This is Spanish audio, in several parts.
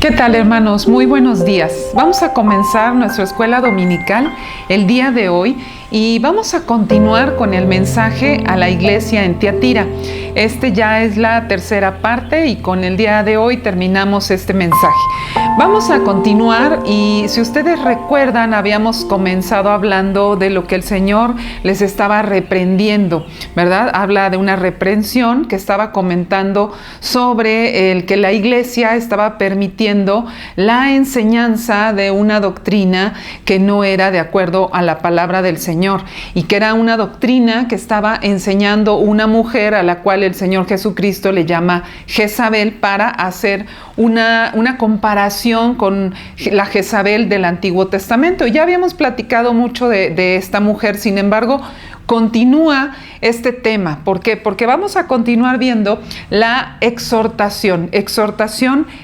¿Qué tal, hermanos? Muy buenos días. Vamos a comenzar nuestra escuela dominical el día de hoy y vamos a continuar con el mensaje a la iglesia en Tiatira. Este ya es la tercera parte y con el día de hoy terminamos este mensaje. Vamos a continuar y si ustedes recuerdan, habíamos comenzado hablando de lo que el Señor les estaba reprendiendo, ¿verdad? Habla de una reprensión que estaba comentando sobre el que la iglesia estaba permitiendo la enseñanza de una doctrina que no era de acuerdo a la palabra del Señor y que era una doctrina que estaba enseñando una mujer a la cual el Señor Jesucristo le llama Jezabel para hacer una comparación con la Jezabel del Antiguo Testamento. Ya habíamos platicado mucho de esta mujer, sin embargo, continúa este tema. ¿Por qué? Porque vamos a continuar viendo la exhortación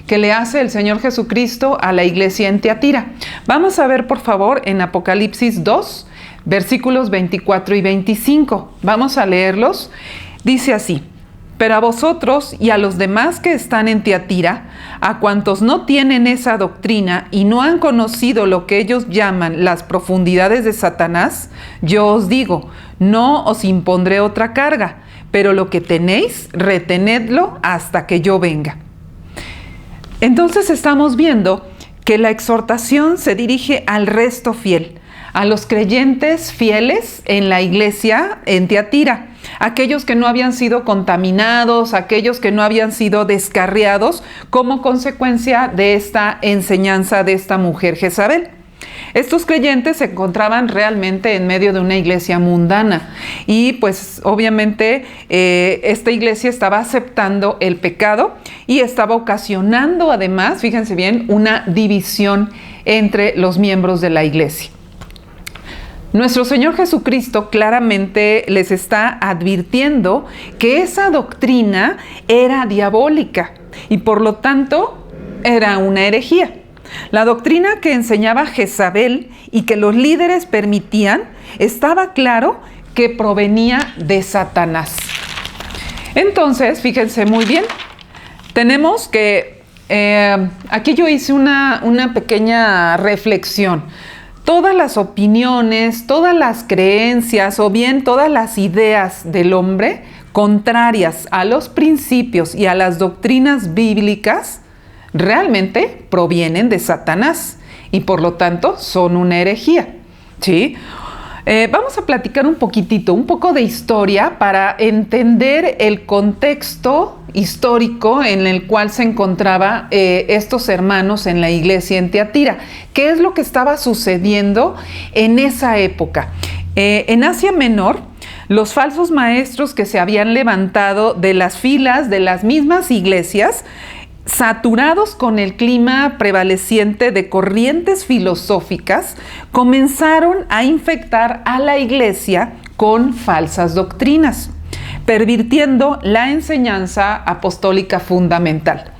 que le hace el Señor Jesucristo a la iglesia en Tiatira. Vamos a ver, por favor, en Apocalipsis 2, versículos 24 y 25. Vamos a leerlos. Dice así: pero a vosotros y a los demás que están en Tiatira, a cuantos no tienen esa doctrina y no han conocido lo que ellos llaman las profundidades de Satanás, yo os digo, no os impondré otra carga, pero lo que tenéis, retenedlo hasta que yo venga. Entonces estamos viendo que la exhortación se dirige al resto fiel, a los creyentes fieles en la iglesia en Tiatira, aquellos que no habían sido contaminados, aquellos que no habían sido descarriados como consecuencia de esta enseñanza de esta mujer Jezabel. Estos creyentes se encontraban realmente en medio de una iglesia mundana y pues obviamente esta iglesia estaba aceptando el pecado y estaba ocasionando además, fíjense bien, una división entre los miembros de la iglesia. Nuestro Señor Jesucristo claramente les está advirtiendo que esa doctrina era diabólica y por lo tanto era una herejía. La doctrina que enseñaba Jezabel y que los líderes permitían, estaba claro que provenía de Satanás. Entonces, fíjense muy bien, tenemos que, aquí yo hice una pequeña reflexión. Todas las opiniones, todas las creencias o bien todas las ideas del hombre contrarias a los principios y a las doctrinas bíblicas realmente provienen de Satanás y por lo tanto son una herejía, ¿sí? Vamos a platicar un poco de historia para entender el contexto histórico en el cual se encontraba estos hermanos en la iglesia en Tiatira. ¿Qué es lo que estaba sucediendo en esa época? En Asia Menor, los falsos maestros que se habían levantado de las filas de las mismas iglesias, saturados con el clima prevaleciente de corrientes filosóficas, comenzaron a infectar a la iglesia con falsas doctrinas, pervirtiendo la enseñanza apostólica fundamental.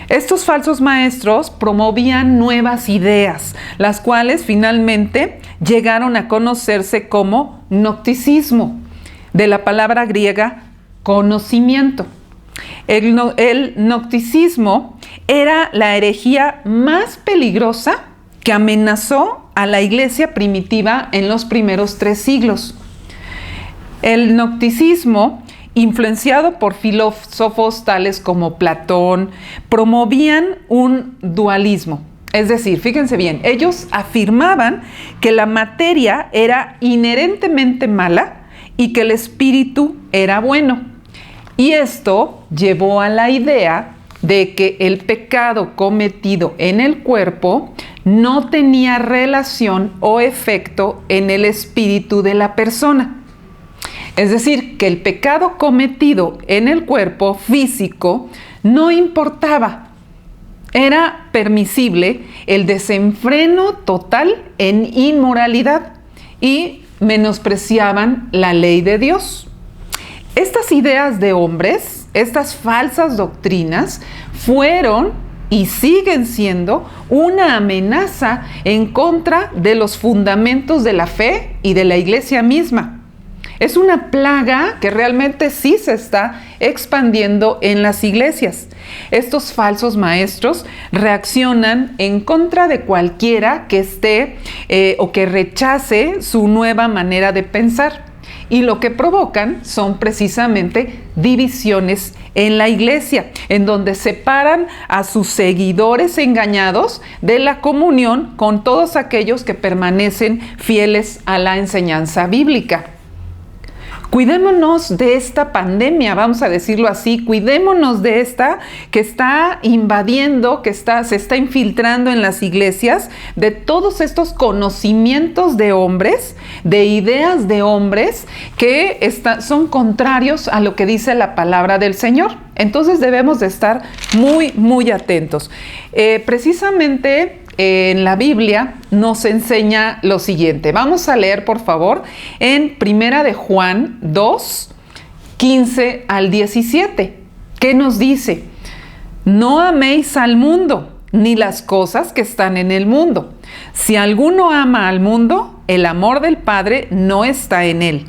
Estos falsos maestros promovían nuevas ideas, las cuales finalmente llegaron a conocerse como gnosticismo, de la palabra griega conocimiento. El gnosticismo era la herejía más peligrosa que amenazó a la iglesia primitiva en los primeros 3 siglos. El gnosticismo, influenciado por filósofos tales como Platón, promovían un dualismo. Es decir, fíjense bien, ellos afirmaban que la materia era inherentemente mala y que el espíritu era bueno. Y esto llevó a la idea de que el pecado cometido en el cuerpo no tenía relación o efecto en el espíritu de la persona. Es decir, que el pecado cometido en el cuerpo físico no importaba. Era permisible el desenfreno total en inmoralidad y menospreciaban la ley de Dios. Estas ideas de hombres, estas falsas doctrinas, fueron y siguen siendo una amenaza en contra de los fundamentos de la fe y de la iglesia misma. Es una plaga que realmente sí se está expandiendo en las iglesias. Estos falsos maestros reaccionan en contra de cualquiera que esté o que rechace su nueva manera de pensar. Y lo que provocan son precisamente divisiones en la iglesia, en donde separan a sus seguidores engañados de la comunión con todos aquellos que permanecen fieles a la enseñanza bíblica. Cuidémonos de esta pandemia, vamos a decirlo así, cuidémonos de esta que está invadiendo, se está infiltrando en las iglesias, de todos estos conocimientos de hombres, de ideas de hombres que son contrarios a lo que dice la palabra del Señor. Entonces debemos de estar muy, muy atentos. Precisamente en la Biblia nos enseña lo siguiente. Vamos a leer, por favor, en Primera de Juan 2, 15 al 17. ¿Qué nos dice? No améis al mundo, ni las cosas que están en el mundo. Si alguno ama al mundo, el amor del Padre no está en él.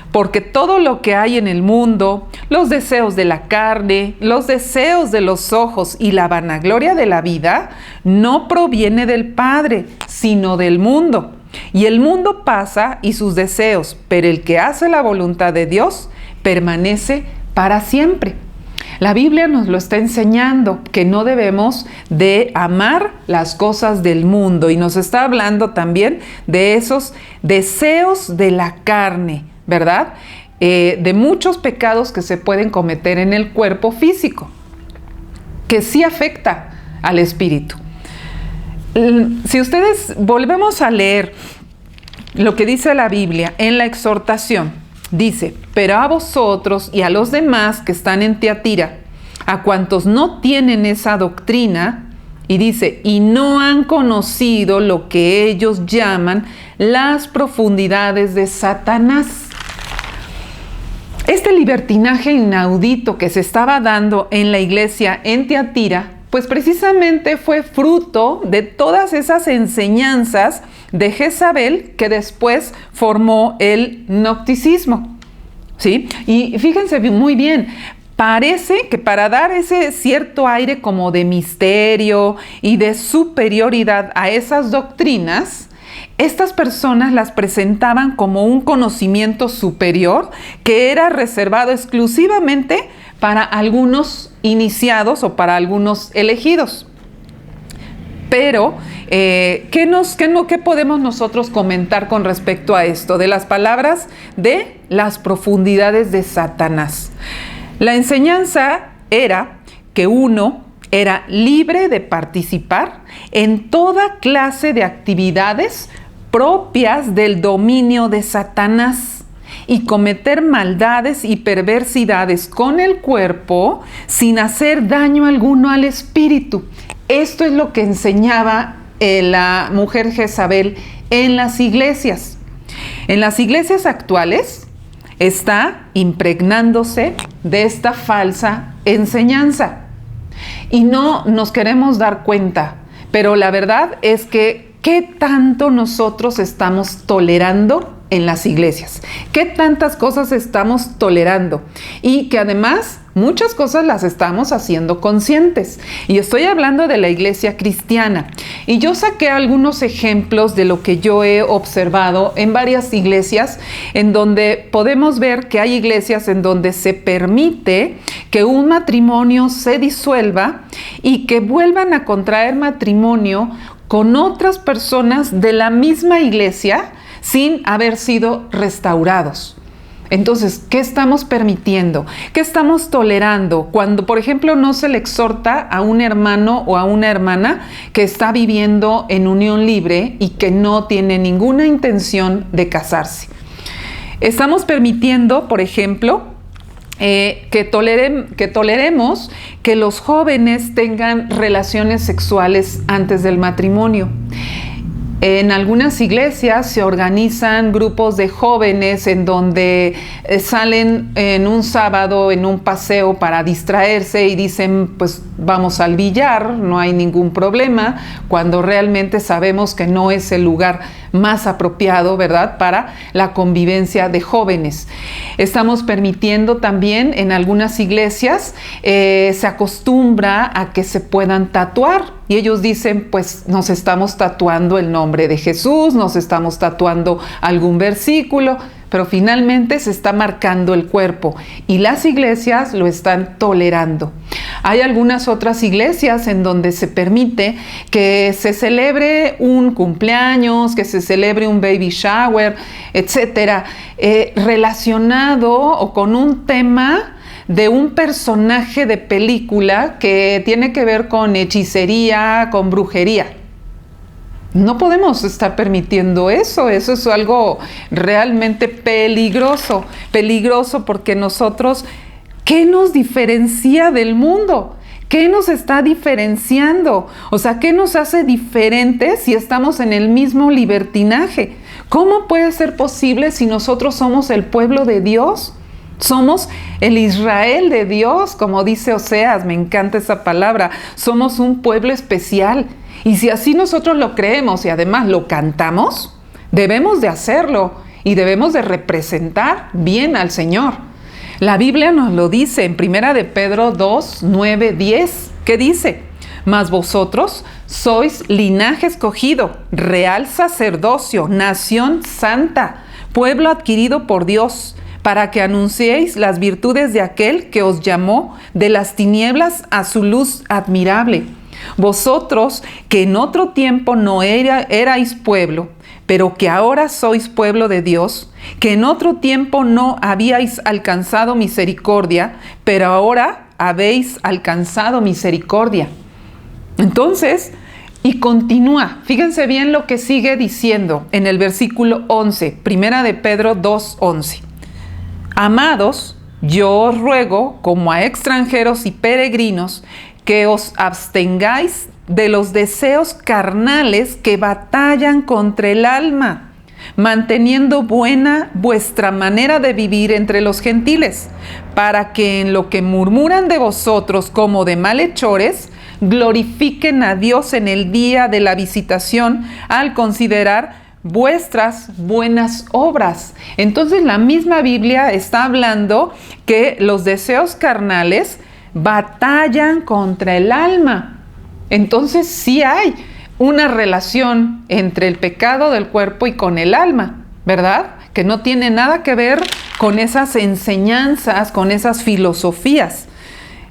Porque todo lo que hay en el mundo, los deseos de la carne, los deseos de los ojos y la vanagloria de la vida, no proviene del Padre, sino del mundo. Y el mundo pasa y sus deseos, pero el que hace la voluntad de Dios permanece para siempre. La Biblia nos lo está enseñando, que no debemos de amar las cosas del mundo. Y nos está hablando también de esos deseos de la carne, ¿verdad? De muchos pecados que se pueden cometer en el cuerpo físico, que sí afecta al espíritu. Si ustedes volvemos a leer lo que dice la Biblia en la exhortación, dice: pero a vosotros y a los demás que están en Tiatira, a cuantos no tienen esa doctrina, y dice, y no han conocido lo que ellos llaman las profundidades de Satanás. Este libertinaje inaudito que se estaba dando en la iglesia en Tiatira, pues precisamente fue fruto de todas esas enseñanzas de Jezabel que después formó el gnosticismo, ¿sí? Y fíjense muy bien, parece que para dar ese cierto aire como de misterio y de superioridad a esas doctrinas, estas personas las presentaban como un conocimiento superior que era reservado exclusivamente para algunos iniciados o para algunos elegidos. Pero, ¿qué podemos nosotros comentar con respecto a esto? De las palabras de las profundidades de Satanás. La enseñanza era que uno era libre de participar en toda clase de actividades propias del dominio de Satanás y cometer maldades y perversidades con el cuerpo sin hacer daño alguno al espíritu. Esto es lo que enseñaba la mujer Jezabel en las iglesias. En las iglesias actuales está impregnándose de esta falsa enseñanza. Y no nos queremos dar cuenta, pero la verdad es que ¿qué tanto nosotros estamos tolerando en las iglesias? ¿Qué tantas cosas estamos tolerando? Y que además muchas cosas las estamos haciendo conscientes. Y estoy hablando de la iglesia cristiana. Y yo saqué algunos ejemplos de lo que yo he observado en varias iglesias, en donde podemos ver que hay iglesias en donde se permite que un matrimonio se disuelva y que vuelvan a contraer matrimonio con otras personas de la misma iglesia sin haber sido restaurados. Entonces, ¿qué estamos permitiendo? ¿Qué estamos tolerando? Cuando, por ejemplo, no se le exhorta a un hermano o a una hermana que está viviendo en unión libre y que no tiene ninguna intención de casarse. Estamos permitiendo, por ejemplo, que toleremos que los jóvenes tengan relaciones sexuales antes del matrimonio. En algunas iglesias se organizan grupos de jóvenes en donde salen en un sábado en un paseo para distraerse y dicen, pues vamos al billar, no hay ningún problema, cuando realmente sabemos que no es el lugar más apropiado, ¿verdad?, para la convivencia de jóvenes. Estamos permitiendo también en algunas iglesias, se acostumbra a que se puedan tatuar. Y ellos dicen, pues nos estamos tatuando el nombre de Jesús, nos estamos tatuando algún versículo, pero finalmente se está marcando el cuerpo y las iglesias lo están tolerando. Hay algunas otras iglesias en donde se permite que se celebre un cumpleaños, que se celebre un baby shower, etcétera, relacionado o con un tema de un personaje de película que tiene que ver con hechicería, con brujería. No podemos estar permitiendo eso es algo realmente peligroso porque nosotros, ¿qué nos diferencia del mundo? ¿Qué nos está diferenciando? O sea, ¿qué nos hace diferentes si estamos en el mismo libertinaje? ¿Cómo puede ser posible si nosotros somos el pueblo de Dios? Somos el Israel de Dios, como dice Oseas, me encanta esa palabra. Somos un pueblo especial. Y si así nosotros lo creemos y además lo cantamos, debemos de hacerlo y debemos de representar bien al Señor. La Biblia nos lo dice en 1 de Pedro 2, 9, 10. ¿Qué dice? Mas vosotros sois linaje escogido, real sacerdocio, nación santa, pueblo adquirido por Dios, para que anunciéis las virtudes de aquel que os llamó de las tinieblas a su luz admirable. Vosotros que en otro tiempo no erais pueblo, pero que ahora sois pueblo de Dios, que en otro tiempo no habíais alcanzado misericordia, pero ahora habéis alcanzado misericordia. Entonces, y continúa, fíjense bien lo que sigue diciendo en el versículo 11, 1 de Pedro 2, 11. Amados, yo os ruego, como a extranjeros y peregrinos, que os abstengáis de los deseos carnales que batallan contra el alma, manteniendo buena vuestra manera de vivir entre los gentiles, para que en lo que murmuran de vosotros como de malhechores, glorifiquen a Dios en el día de la visitación al considerar vuestras buenas obras. Entonces la misma Biblia está hablando que los deseos carnales batallan contra el alma. Entonces sí hay una relación entre el pecado del cuerpo y con el alma, ¿verdad? Que no tiene nada que ver con esas enseñanzas, con esas filosofías.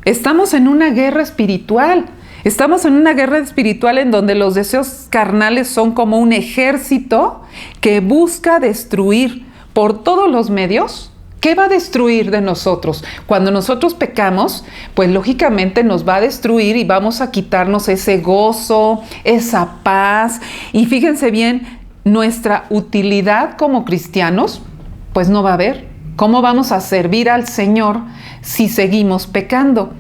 Estamos en una guerra espiritual. Estamos en una guerra espiritual en donde los deseos carnales son como un ejército que busca destruir por todos los medios. ¿Qué va a destruir de nosotros? Cuando nosotros pecamos, pues lógicamente nos va a destruir y vamos a quitarnos ese gozo, esa paz. Y fíjense bien, nuestra utilidad como cristianos, pues no va a haber. ¿Cómo vamos a servir al Señor si seguimos pecando?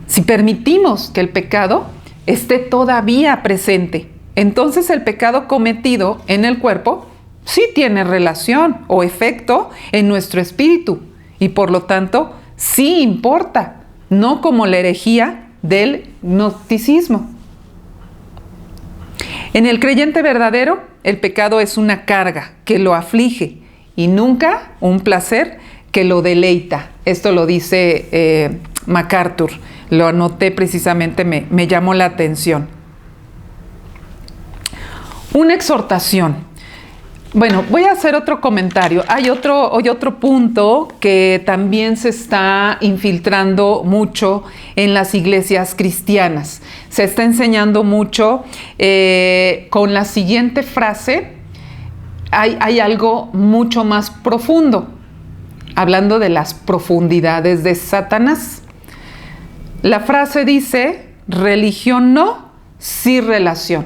Si permitimos que el pecado esté todavía presente, entonces el pecado cometido en el cuerpo sí tiene relación o efecto en nuestro espíritu y por lo tanto sí importa, no como la herejía del gnosticismo. En el creyente verdadero, el pecado es una carga que lo aflige y nunca un placer que lo deleita. Esto lo dice MacArthur. Lo anoté precisamente, me llamó la atención. Una exhortación. Bueno, voy a hacer otro comentario. Hay otro punto que también se está infiltrando mucho en las iglesias cristianas. Se está enseñando mucho con la siguiente frase. Hay algo mucho más profundo, hablando de las profundidades de Satanás. La frase dice, religión no, sí relación.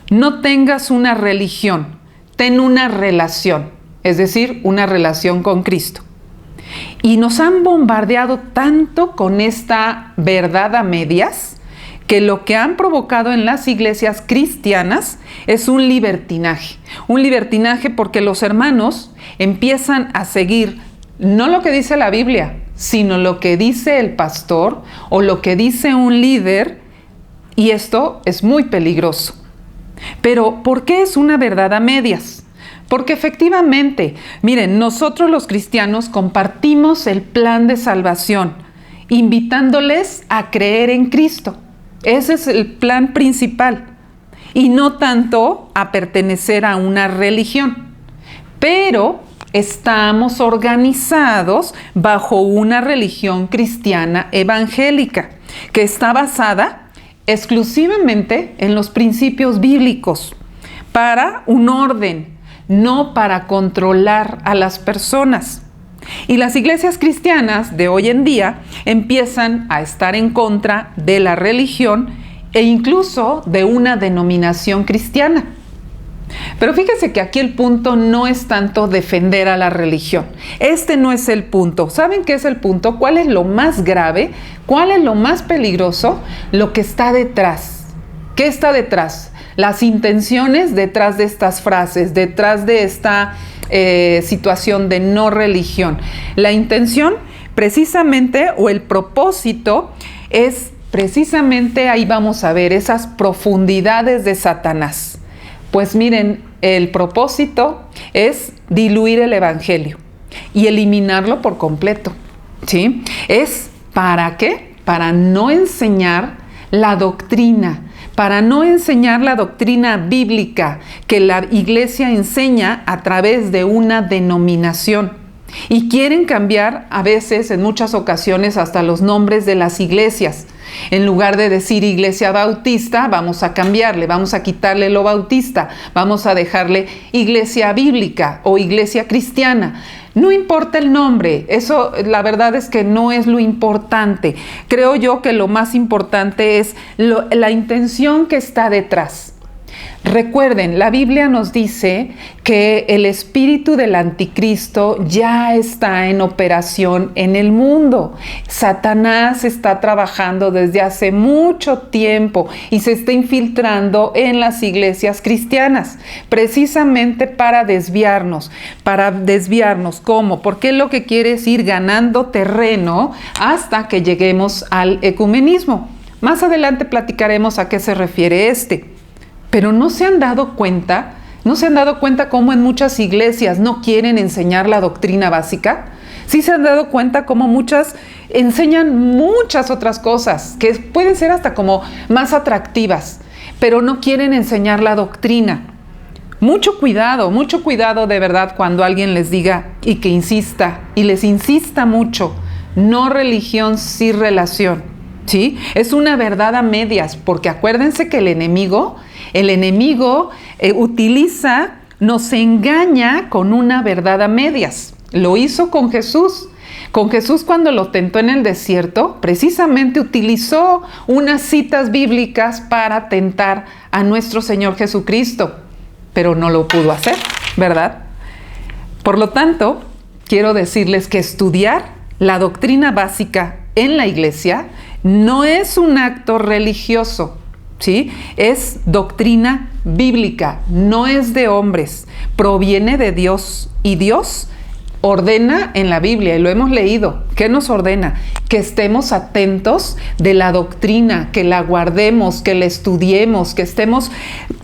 No tengas una religión, ten una relación, es decir, una relación con Cristo. Y nos han bombardeado tanto con esta verdad a medias que lo que han provocado en las iglesias cristianas es un libertinaje. Un libertinaje porque los hermanos empiezan a seguir no lo que dice la Biblia, sino lo que dice el pastor o lo que dice un líder, y esto es muy peligroso. Pero, ¿por qué es una verdad a medias? Porque efectivamente, miren, nosotros los cristianos compartimos el plan de salvación, invitándoles a creer en Cristo. Ese es el plan principal, y no tanto a pertenecer a una religión. Pero estamos organizados bajo una religión cristiana evangélica que está basada exclusivamente en los principios bíblicos para un orden, no para controlar a las personas. Y las iglesias cristianas de hoy en día empiezan a estar en contra de la religión e incluso de una denominación cristiana. Pero fíjese que aquí el punto no es tanto defender a la religión. Este no es el punto. ¿Saben qué es el punto? ¿Cuál es lo más grave? ¿Cuál es lo más peligroso? Lo que está detrás. ¿Qué está detrás? Las intenciones detrás de estas frases, detrás de esta situación de no religión. La intención precisamente, o el propósito, es precisamente, ahí vamos a ver, esas profundidades de Satanás. Pues miren, el propósito es diluir el evangelio y eliminarlo por completo, ¿sí? ¿Es para qué? Para no enseñar la doctrina, para no enseñar la doctrina bíblica que la iglesia enseña a través de una denominación. Y quieren cambiar a veces, en muchas ocasiones, hasta los nombres de las iglesias. En lugar de decir iglesia bautista, vamos a cambiarle, vamos a quitarle lo bautista, vamos a dejarle iglesia bíblica o iglesia cristiana. No importa el nombre, eso la verdad es que no es lo importante. Creo yo que lo más importante es la intención que está detrás. Recuerden, la Biblia nos dice que el espíritu del anticristo ya está en operación en el mundo. Satanás está trabajando desde hace mucho tiempo y se está infiltrando en las iglesias cristianas, precisamente para desviarnos. ¿Cómo? Porque lo que quiere es ir ganando terreno hasta que lleguemos al ecumenismo. Más adelante platicaremos a qué se refiere este. Pero ¿no se han dado cuenta cómo en muchas iglesias no quieren enseñar la doctrina básica? ¿Sí se han dado cuenta cómo muchas enseñan muchas otras cosas que pueden ser hasta como más atractivas, pero no quieren enseñar la doctrina? Mucho cuidado de verdad cuando alguien les diga y que insista, y les insista mucho, no religión, sí relación, ¿sí? Es una verdad a medias, porque acuérdense que el enemigo nos engaña con una verdad a medias. Lo hizo con Jesús. Con Jesús, cuando lo tentó en el desierto, precisamente utilizó unas citas bíblicas para tentar a nuestro Señor Jesucristo, pero no lo pudo hacer, ¿verdad? Por lo tanto, quiero decirles que estudiar la doctrina básica en la iglesia no es un acto religioso, ¿sí? Es doctrina bíblica, no es de hombres, proviene de Dios, y Dios ordena en la Biblia, y lo hemos leído. ¿Qué nos ordena? Que estemos atentos de la doctrina, que la guardemos, que la estudiemos, que estemos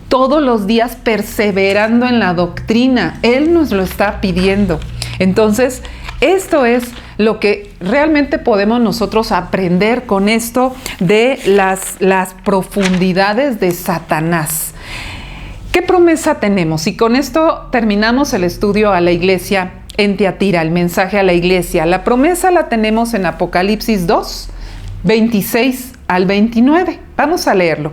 todos los días perseverando en la doctrina. Él nos lo está pidiendo. Entonces, esto es lo que realmente podemos nosotros aprender con esto de las profundidades de Satanás. ¿Qué promesa tenemos? Y con esto terminamos el estudio a la iglesia en Tiatira, el mensaje a la iglesia. La promesa la tenemos en Apocalipsis 2, 26 al 29. Vamos a leerlo.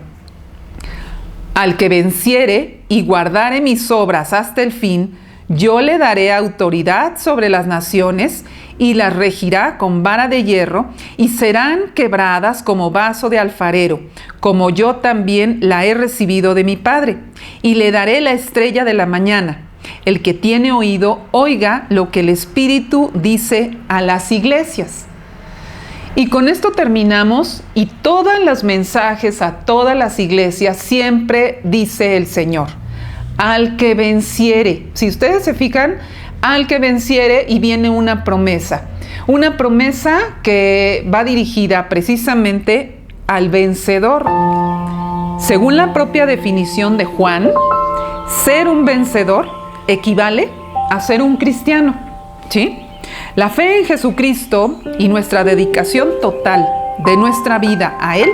Al que venciere y guardare mis obras hasta el fin, yo le daré autoridad sobre las naciones y las regirá con vara de hierro, y serán quebradas como vaso de alfarero, como yo también la he recibido de mi Padre. Y le daré la estrella de la mañana. El que tiene oído, oiga lo que el Espíritu dice a las iglesias. Y con esto terminamos, y todos los mensajes a todas las iglesias siempre dice el Señor: al que venciere. Si ustedes se fijan, al que venciere, y viene una promesa que va dirigida precisamente al vencedor. Según la propia definición de Juan, ser un vencedor equivale a ser un cristiano, ¿sí? La fe en Jesucristo y nuestra dedicación total de nuestra vida a Él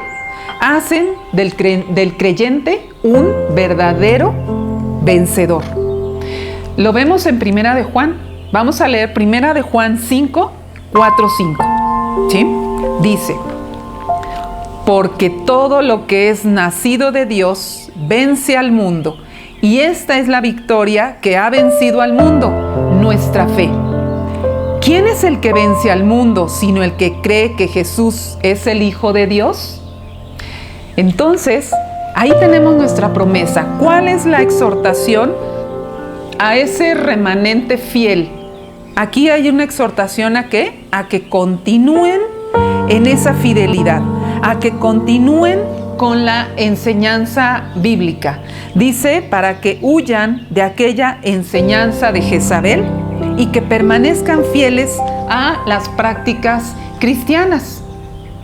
hacen del creyente un verdadero vencedor. Lo vemos en Primera de Juan. Vamos a leer Primera de Juan 5, 4, 5. ¿Sí? Dice: porque todo lo que es nacido de Dios vence al mundo, y esta es la victoria que ha vencido al mundo, nuestra fe. ¿Quién es el que vence al mundo sino el que cree que Jesús es el Hijo de Dios? Entonces, ahí tenemos nuestra promesa. ¿Cuál es la exhortación a ese remanente fiel? Aquí hay una exhortación ¿a qué? A que continúen en esa fidelidad, a que continúen con la enseñanza bíblica. Dice, para que huyan de aquella enseñanza de Jezabel y que permanezcan fieles a las prácticas cristianas.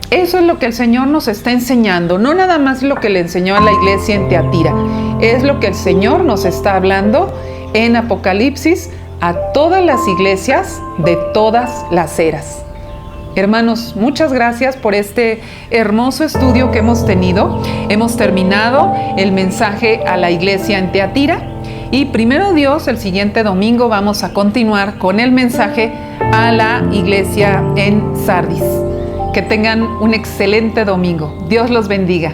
Eso es lo que el Señor nos está enseñando, no nada más lo que le enseñó a la iglesia en Tiatira, es lo que el Señor nos está hablando en Apocalipsis a todas las iglesias de todas las eras. Hermanos, muchas gracias por este hermoso estudio que hemos tenido. Hemos terminado el mensaje a la iglesia en Tiatira y primero Dios, el siguiente domingo vamos a continuar con el mensaje a la iglesia en Sardis. Que tengan un excelente domingo. Dios los bendiga.